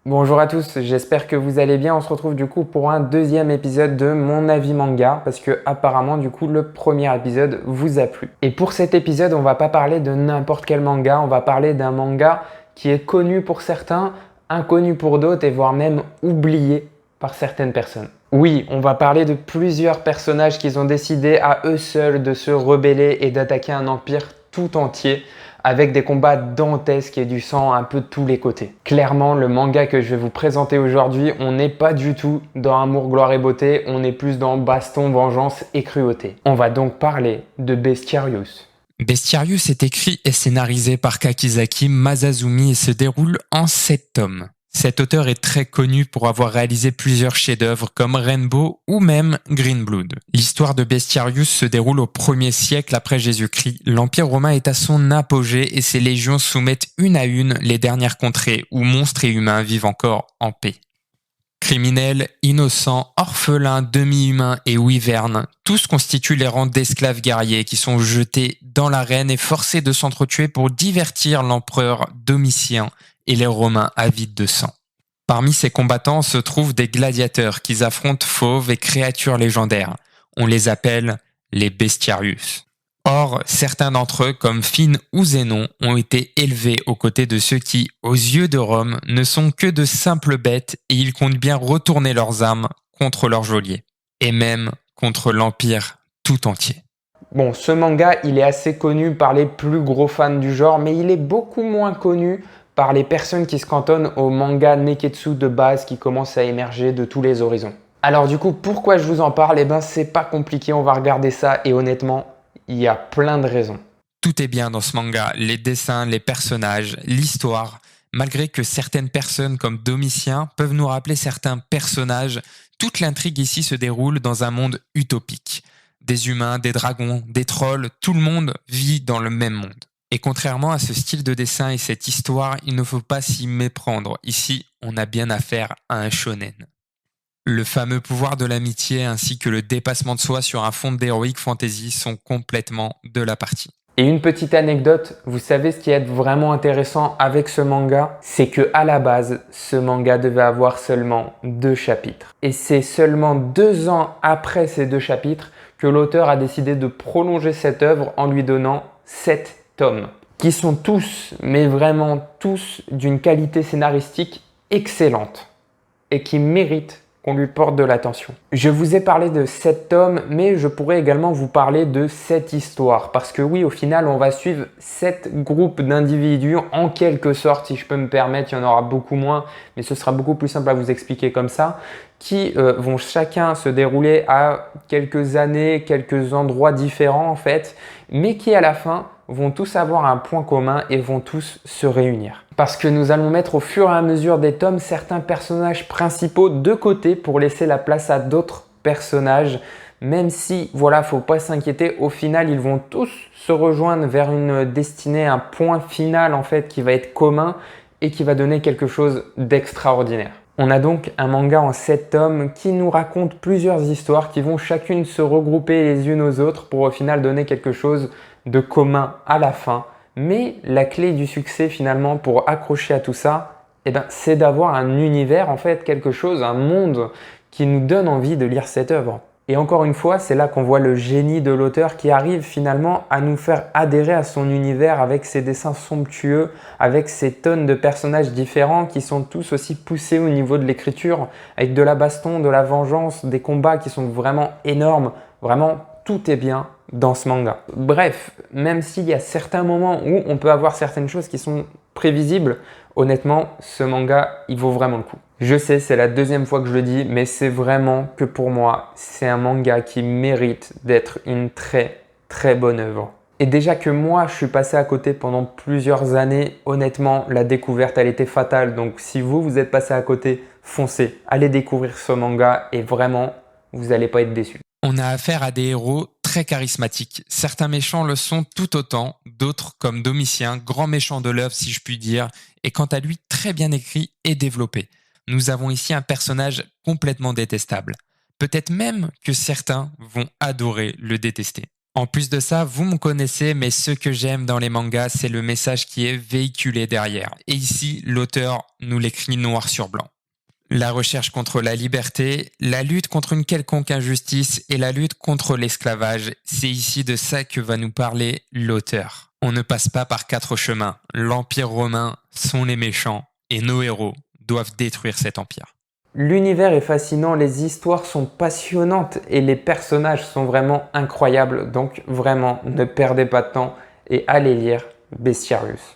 Bonjour à tous, j'espère que vous allez bien. On se retrouve du coup pour un deuxième épisode de Mon avis manga parce que apparemment du coup le premier épisode vous a plu. Et pour cet épisode, on va pas parler de n'importe quel manga, on va parler d'un manga qui est connu pour certains, inconnu pour d'autres et voire même oublié par certaines personnes. Oui, on va parler de plusieurs personnages qui ont décidé à eux seuls de se rebeller et d'attaquer un empire tout entier avec des combats dantesques et du sang un peu de tous les côtés. Clairement, le manga que je vais vous présenter aujourd'hui, on n'est pas du tout dans amour, gloire et beauté, on est plus dans baston, vengeance et cruauté. On va donc parler de Bestiarius. Bestiarius est écrit et scénarisé par Kakizaki Masazumi et se déroule en 7 tomes. Cet auteur est très connu pour avoir réalisé plusieurs chefs-d'œuvre comme Rainbow ou même Green Blood. L'histoire de Bestiarius se déroule au 1er siècle après Jésus-Christ. L'Empire romain est à son apogée et ses légions soumettent une à une les dernières contrées où monstres et humains vivent encore en paix. Criminels, innocents, orphelins, demi-humains et wyvernes, tous constituent les rangs d'esclaves guerriers qui sont jetés dans l'arène et forcés de s'entretuer pour divertir l'empereur Domitien et les Romains avides de sang. Parmi ces combattants se trouvent des gladiateurs qui affrontent fauves et créatures légendaires. On les appelle les Bestiarius. Or, certains d'entre eux, comme Finn ou Zénon, ont été élevés aux côtés de ceux qui, aux yeux de Rome, ne sont que de simples bêtes et ils comptent bien retourner leurs armes contre leurs geôliers, et même contre l'Empire tout entier. Bon, ce manga, il est assez connu par les plus gros fans du genre, mais il est beaucoup moins connu par les personnes qui se cantonnent au manga neketsu de base qui commence à émerger de tous les horizons. Alors du coup, pourquoi je vous en parle? Eh ben, c'est pas compliqué, on va regarder ça et honnêtement, il y a plein de raisons. Tout est bien dans ce manga, les dessins, les personnages, l'histoire. Malgré que certaines personnes comme Domitien peuvent nous rappeler certains personnages, toute l'intrigue ici se déroule dans un monde utopique. Des humains, des dragons, des trolls, tout le monde vit dans le même monde. Et contrairement à ce style de dessin et cette histoire, il ne faut pas s'y méprendre. Ici, on a bien affaire à un shonen. Le fameux pouvoir de l'amitié ainsi que le dépassement de soi sur un fond d'heroic fantasy sont complètement de la partie. Et une petite anecdote, vous savez ce qui est vraiment intéressant avec ce manga, c'est que à la base, ce manga devait avoir seulement 2 chapitres. Et c'est seulement 2 ans après ces 2 chapitres que l'auteur a décidé de prolonger cette œuvre en lui donnant 7 tomes, qui sont tous, mais vraiment tous, d'une qualité scénaristique excellente et qui méritent qu'on lui porte de l'attention. Je vous ai parlé de 7 tomes, mais je pourrais également vous parler de 7 histoires. Parce que oui, au final, on va suivre 7 groupes d'individus en quelque sorte, si je peux me permettre. Il y en aura beaucoup moins, mais ce sera beaucoup plus simple à vous expliquer comme ça, qui vont chacun se dérouler à quelques années, quelques endroits différents en fait, mais qui à la fin vont tous avoir un point commun et vont tous se réunir. Parce que nous allons mettre au fur et à mesure des tomes certains personnages principaux de côté pour laisser la place à d'autres personnages, même si, voilà, faut pas s'inquiéter, au final, ils vont tous se rejoindre vers une destinée, un point final en fait qui va être commun et qui va donner quelque chose d'extraordinaire. On a donc un manga en 7 tomes qui nous raconte plusieurs histoires qui vont chacune se regrouper les unes aux autres pour au final donner quelque chose de commun à la fin. Mais la clé du succès finalement pour accrocher à tout ça, eh ben, c'est d'avoir un univers en fait, quelque chose, un monde qui nous donne envie de lire cette œuvre. Et encore une fois, c'est là qu'on voit le génie de l'auteur qui arrive finalement à nous faire adhérer à son univers avec ses dessins somptueux, avec ses tonnes de personnages différents qui sont tous aussi poussés au niveau de l'écriture, avec de la baston, de la vengeance, des combats qui sont vraiment énormes. Vraiment, tout est bien dans ce manga. Bref, même s'il y a certains moments où on peut avoir certaines choses qui sont prévisibles, honnêtement, ce manga, il vaut vraiment le coup. Je sais, c'est la 2e fois que je le dis, mais c'est vraiment que pour moi, c'est un manga qui mérite d'être une très très bonne œuvre. Et déjà que moi, je suis passé à côté pendant plusieurs années, honnêtement, la découverte, elle était fatale. Donc si vous êtes passé à côté, foncez, allez découvrir ce manga et vraiment, vous n'allez pas être déçus. On a affaire à des héros très charismatiques. Certains méchants le sont tout autant, d'autres comme Domitien, grand méchant de l'œuvre si je puis dire, est quant à lui très bien écrit et développé. Nous avons ici un personnage complètement détestable. Peut-être même que certains vont adorer le détester. En plus de ça, vous me connaissez, mais ce que j'aime dans les mangas, c'est le message qui est véhiculé derrière. Et ici, l'auteur nous l'écrit noir sur blanc. La recherche contre la liberté, la lutte contre une quelconque injustice et la lutte contre l'esclavage, c'est ici de ça que va nous parler l'auteur. On ne passe pas par 4 chemins. L'Empire romain sont les méchants et nos héros doivent détruire cet empire. L'univers est fascinant, les histoires sont passionnantes et les personnages sont vraiment incroyables. Donc vraiment, ne perdez pas de temps et allez lire Bestiarius.